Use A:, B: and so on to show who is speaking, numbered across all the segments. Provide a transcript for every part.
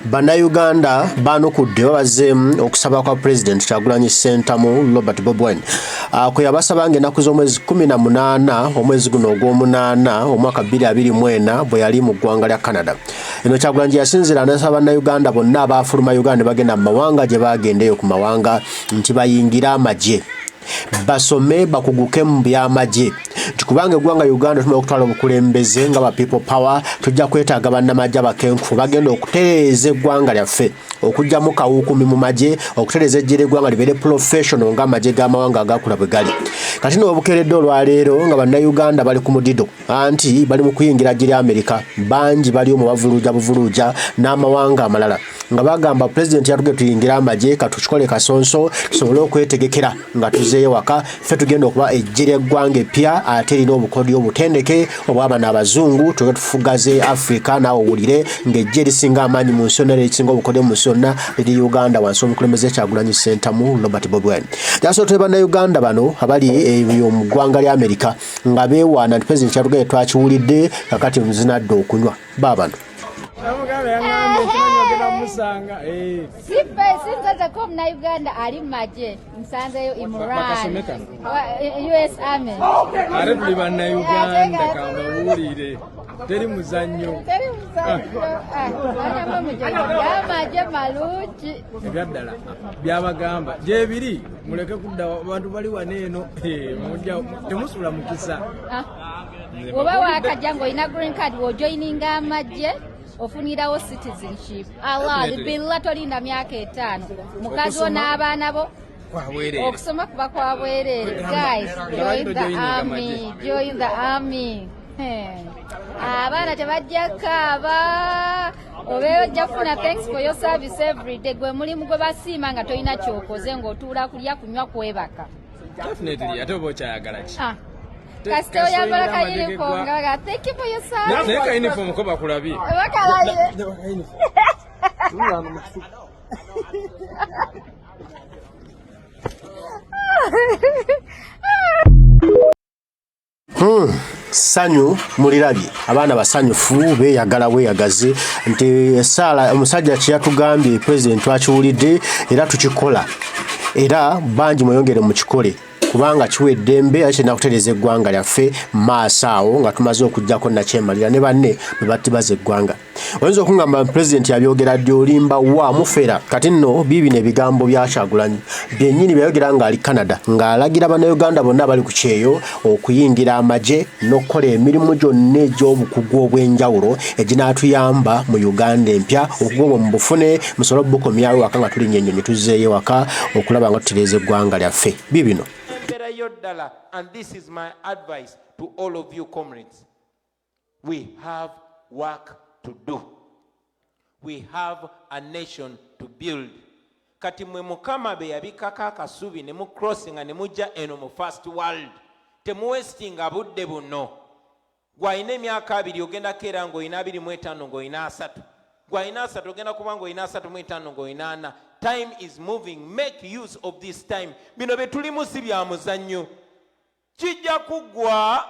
A: Banayuganda banukudde babazeemu okusaba kwa President Kyagulanyi Ssentamu Robert Bobi Wine kwe yabasaba ng'ennaku z'omwezi 18 omwezi guno ogw'omunaana omwaka 2024 bwe yali mu ggwanga lya Canada. Eno Kyagulanyi yasinzira n'asaba Bannayuganda bonna abaafuluma Uganda bagenda mu mawanga gye baagendeyo ku mawanga nti bayingira amagye basome bakuguke mu by'amagye kubanga eggwanga Uganda tumala okutwala obukulembeze nga ba people power tujja kwetaaga bannamagye abakenku bagenda okutereeza eggwanga lyaffe okugyamu kawuukumi mu magye okutereeza eggye ly'eggwanga libeere professional ng'amagye g'amawanga agakula bwe gali. Kati n'obukeeredde olwaleero nga Bannayuganda bali ku mudido anti bali mu kuyingira Gye Lya Amerca bangi bali mu bavuluuja n'amawanga amalala nga bagamba President yatuge tuyingira amagye katukikole kasonso tusobole okwetegekera nga tuzeeyo waka ffe tugenda okuba eggye ly'eggwanga eppya ate erina obukodyo obutendeke obwaba n'abazungu tuge tufugaze Africa naawe owulire ng'eggye erisinga amaanyi mu nsi yonna erisinga obukodyo mu nsi yonna eri Uganda wansi omukulembeze Kyagulanyi Ssentamu Robert Bobi Wine. Yasootera Bannayuganda bano abali mu ggwanga lya America nga beewaana nti President Kyagulanyi twakiwulidde kakati muzinadde okunywa baabano.
B: Since kom na Uganda ali maje msanzeyo Imuran US Army
C: are tuli Bannayuganda kamawulire teri muzannyo
B: amaje maluchi
C: ebyaddala byabagamba gye biri muleke kudda abantu bali waneeno temusula mukisa
B: oba wakajja ng'olina green card wojoyininga amagye ofunirawo citizenship Allah billa tolinda myaka 5 mukazi n'abaana bo okusoma kuba kwa bwerere. Guys, join the army abaana tebajja kaaba obeeyo ojja kufuna thanks for your service every day gwe mulimu gwe basiima nga tolina kyokoze ng'otuula kulya kunywa kwebaka
C: definitely ate oba okyayagala ki
B: kasito oyambala ka uniform gaga thank you for your service
C: neka uniform ko bakulabye
A: Sanyu mulirabye abaana basanyufu beeyagala weeyagaze nti esaala omusajja kyeyatugambye President twakiwulidde era tukikola era bangi mweyongere mu kikole kubanga kiwedde embe akina kutereeza eggwanga lyaffe maaso awo nga tumaze okuggyako nakyemalira ne banne bwe battibaza eggwanga. Oyinza okungamba President yabyogera ddi olimba wa mufera kati nno biibi n'ebigambo bya Kyagulanyi byennyini byayogera ng'ali Canada ng'alagira Bannayuganda bonna abali ku kyeyo okuyingira amagye n'okukola emirimu gyonna egy'obukugu obw'enjawulo eginaatuyamba mu Uganda empya okugoba mu bufune musobole obukomyawo waka nga tulinnya ennyonyi tuzzeeyo waka okulaba nga tutereeza eggwanga lyaffe biibino.
D: And this is my advice to all of you comrades. We have work to do. We have a nation to build. Kati mwe mukama be yabikako akasubi ne mu crossing ne mujja eno mu first world. Temuwestinga budde buno. Gwalina emyaka 2 ogenda keera ng'olina 25 ng'olina 3. Gwalina 3 ogenda kuba ng'olina 35 ng'olina 4. Time is moving. Make use of this time. Bino betulimu si bya muzannyo. Kijja kugwa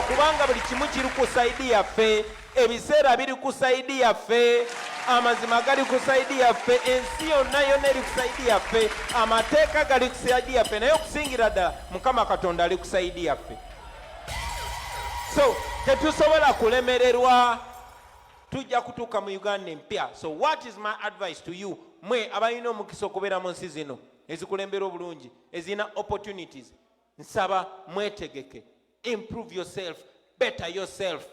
D: kubanga buli kimu kiri ku saidi yaffe. Ebiseera biri ku saidi yaffe. Amazima gali ku saidi yaffe. Ensi yonna eri ku saidi yaffe. Amateeka gali ku saidi yaffe. Naye okusingira ddala Mukama Katonda ali ku saidi yaffe. So tetusobola kulemererwa. Tujja kutuuka mu Uganda empya. So what is my advice to you? Mwe abalina omukisa okubeera mu nsi zino ezikulembera obulungi ezina opportunities nsaba mwetegeke. Improve yourself, better yourself.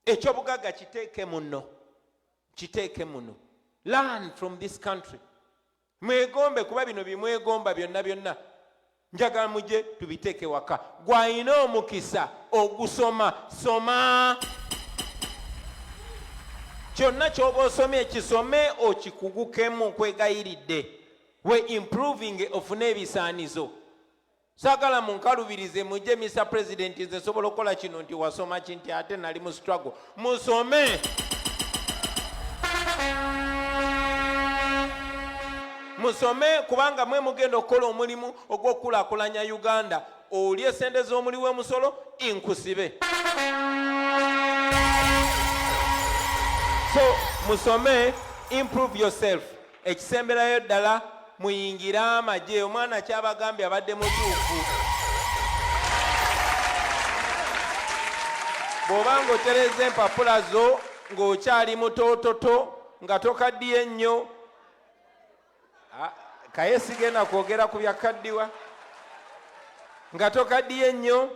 D: Ekyobugagga kiteeke muno. Learn from this country. Mwegombe kuba bino bimwegomba byonna njagala mujje tubiteeke waka. Gwalina omukisa ogusoma soma. Kyonna ky'oba osomye kisome okikugukemu kwegayiridde. We improving ofune ebisaanizo. Sagala munkalubirize mujje Mr. President nze sobola okukola kino nti wasoma ki nti ate nali mu struggle. Musome. Musome kubanga mwe mugenda okukola omulimu ogw'okulaakulanya Uganda. olye sente z'omuli w'emusolo inkusibe. So musome, improve yourself. Ekisemberayo ddala muyingire amagye. Omwana kyabagambye abadde mutuufu. Bw'obanga otereza empapula zo ng'okyali mutoototo nga tokaddiye ennyo, kaye sigenda kwogera ku byakaddiwa, nga tokaddiye ennyo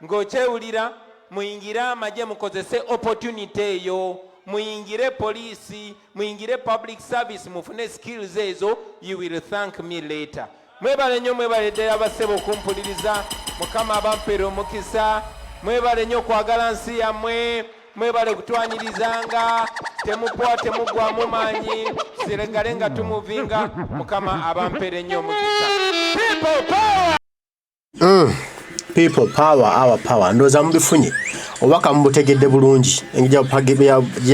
D: ng'okyewulira, muyingire amagye, mukozese opportunity eyo, muyingire poliisi, muyingire public service, mufune skills ezo. You will thank me later. Mwebale nnyo, mwebale ddala abassebo okumpuliriza. Mukama abampeera omukisa. Mwebale nnyo okwagala nsi yammwe. Mwebale kutwanyirizanga. Temugwa temugwamu maanyi. Siregale nga tumuvinga. Mukama abampeera nnyo omukisa. People power!
A: People power, our power. Ndoza mubifunye. Obaka mubutegedde bulungi. Engija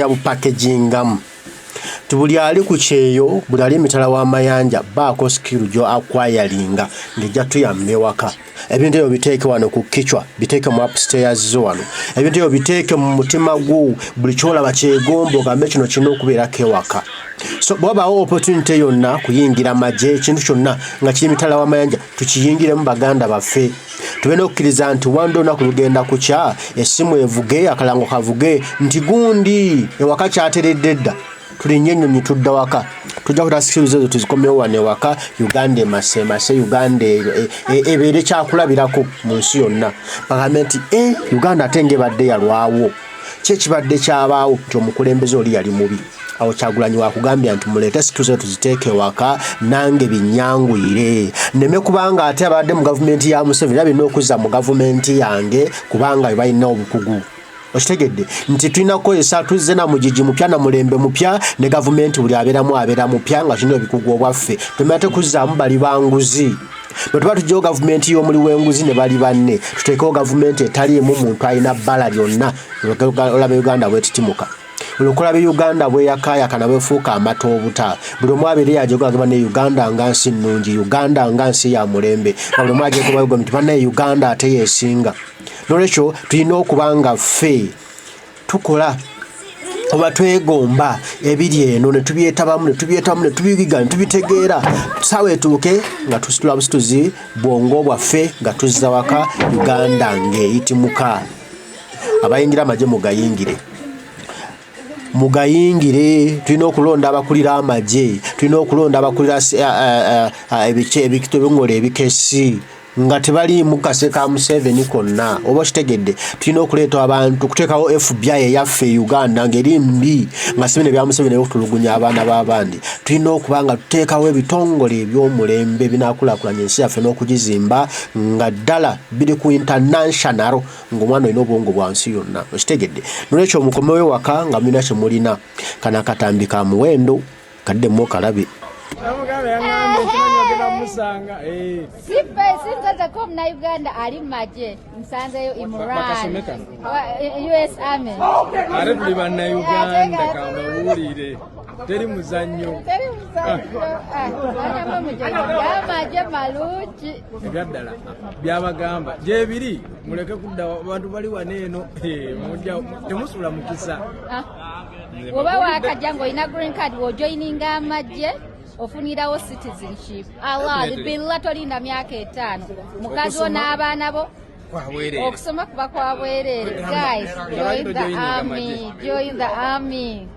A: bupackaging. Tubuli ali ku kyeyo, buli ali emitala w'amayanja, baako skill gyo acquiringa ng'ejja tuyambe waka. Ebintu ebyo biteeke wano ku kichwa, biteeke mu upstairs zo wano. Ebintu ebyo biteeke mu mutima gwo, buli kyolaba kyegomba ogambe kino kirina okubeerako ewaka. So bw'abaawo opportunity yonna kuyingira magye, ekintu kyonna nga kiri emitala w'amayanja, tukiyingiremu baganda baffe. Tube n'okukkiriza nti wanda olunaku lugenda kukya, essimu evuge, akalango kavuge, nti gundi ewaka kyateredde dda. Tulinye ennyonyi tudda waka. Tujja kuta skills ezo tuzikomewo wane waka. Uganda emase Uganda ebeere kyakulabirako mu nsi yonna. Bagambe nti Uganda ate ng'ebadde yalwawo. Ki ekibadde kyabaawo nti omukulembeze oli yali mubi. Awo Kyagulanyi wakugambya nti muleete skills ezo tuziteeke waka nange binyanguyire. Nneme kubanga ate abadde mu gavumenti ya Museveni era birina okuzza mu gavumenti yange kubanga balina obukugu. Okitegedde nti tulina kukozesa tuzze na mugigi mupya na mulembe mupya ne gavumenti buli abeera mupya nga kino ebikugu obwaffe. Tumate kuzzaamu bali banguzi. Bwe tuba tujjawo gavumenti y'omuli w'enguzi ne bali banne, tuteekewo gavumenti etaliimu muntu alina bbala lyonna. Olaba Uganda bwetitimuka. Olukolaba Uganda bweyakaayaka na bwefuuka amata obuta. Buli omu abeere yajogagamba ne Uganda nga nsi nnungi, Uganda nga nsi ya mulembe. Buli omu ajeegomba nti bannaye Uganda ate yeesinga. Nolwekyo tulina okubanga ffe tukola oba twegomba ebiri eno ne tubyetabamu ne tubiyiga ne tubitegeera tusaawa etuuke nga tusitula busituzi bwongo bwaffe nga tuzza waka Uganda ng'eyitimuka. Abayingira amagye mugayingire, tulina okulonda abakulira amagye, tulina okulonda abakulira ebitongole ebikesi nga tebali mu kase ka Museveni konna. Oba kitegedde tulina okuleeta abantu kuteekawo FBI eyaffe Uganda ng'eri mbi nga Museveni bya Museveni okutulugunya abaana b'abandi. Tulina okuba nga tuteekawo ebitongole eby'omulembe binaakulaakulanya ensi yaffe n'okugizimba nga ddala biri ku international ng'omwana olina obwongo bwa nsi yonna. Okitegedde nolwekyo mukomewo waka nga mulina kye mulina. Kana akatambi ka muwendo kaddemu okalabe.
B: Sinza ko Banayuganda ali maje nsanzeyo Imran US Army
C: are tuli Banayuganda kamawulire teri muzanyo
B: maje maluchi
C: gaddala byabagamba gyebiri muleke kudda abantu bali waneeno mujja temusula mukisa
B: oba wakajjango ina green card wo joininga amagye ofunirawo citizenship. Allah libilla tolinda myaka 5 mukazi n'abaana bo okusoma kuba kwa bwerere. Guys, join the army.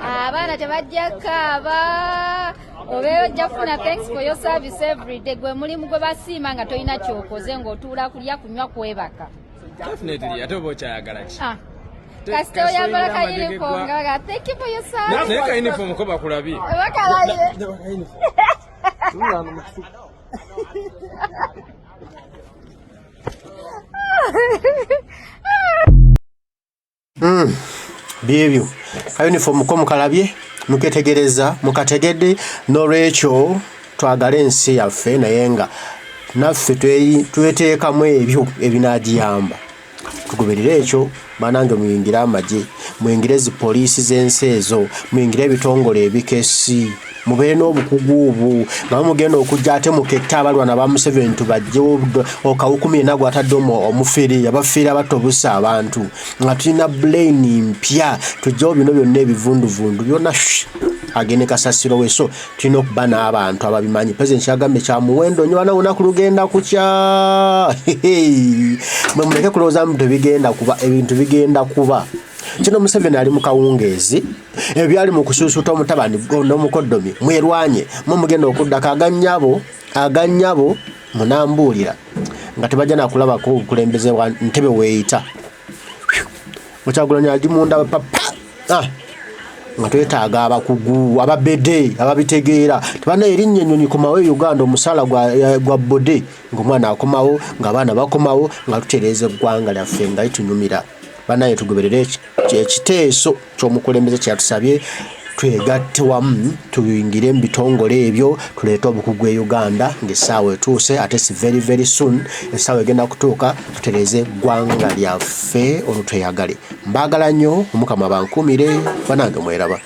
B: Abaana tebajja kaaba obeeyo ojja kufuna thanks for your service every day. Gwe mulimu gwe basiima nga tolina kyokoze ng'otuula kulya kunywa kwebaka.
C: Definitely ate oba okyayagala ki
B: kasite oyambala ka uniform nga thank you for your service.
C: naye ka uniform ko bakulabye
B: bakalaye
A: byebyo ka uniform ko mukalabye muketegereza mukategedde. Nolwekyo twagala ensi yaffe naye nga naffe tweteekamu ebyo ebinaagiyamba. Tugoberere ekyo banange muyingire amagye, muyingire zi poliisi z'ensi ezo, muyingire ebitongole ebikesi. mubeere n'obukugu obwo nga mugenda okujja ate muketta abalwana ba Museveni tubajje okawukumi yenna gwatadde omufere abafere abatobusa abantu nga tulina brain mpya tujjawo bino byonna ebivunduvundu byonna agende kasasiro we. So tulina okuba n'abantu ababimanyi. President kyagambye kya muwendo nnyo olunaku lugenda kukya mwe muleke kulowooza mbu tebigenda kuba ebintu bigenda kuba. Kino Museveni ali mu kawungeezi ebyali mu kusuusuuta omutabani n'omukoddomi mwerwanye mugenda okuddako agannyabo munambuulira nga tebajja nakulabako obukulembeze bwa Ntebe weeyita Kyagulanyi ali munda papa nga twetaaga abakugu ababede ababitegeera tebana erinnya ennyonyi komawo Uganda omusala gwa bode ng'omwana akomawo ng'abaana bakomawo nga tutereeza eggwanga lyaffe nga litunyumira. Banaye tugoberere ekiteeso ky'omukulembeze kyatusabye twegatte wamu tuyingire mu bitongole ebyo tuleete obukugu e Uganda ng'essaawa etuuse ate si very very soon essaawa egenda kutuuka tutereeze eggwanga lyaffe olutweyagale. Mbaagala nnyo Omukama bankuumire banange mweraba.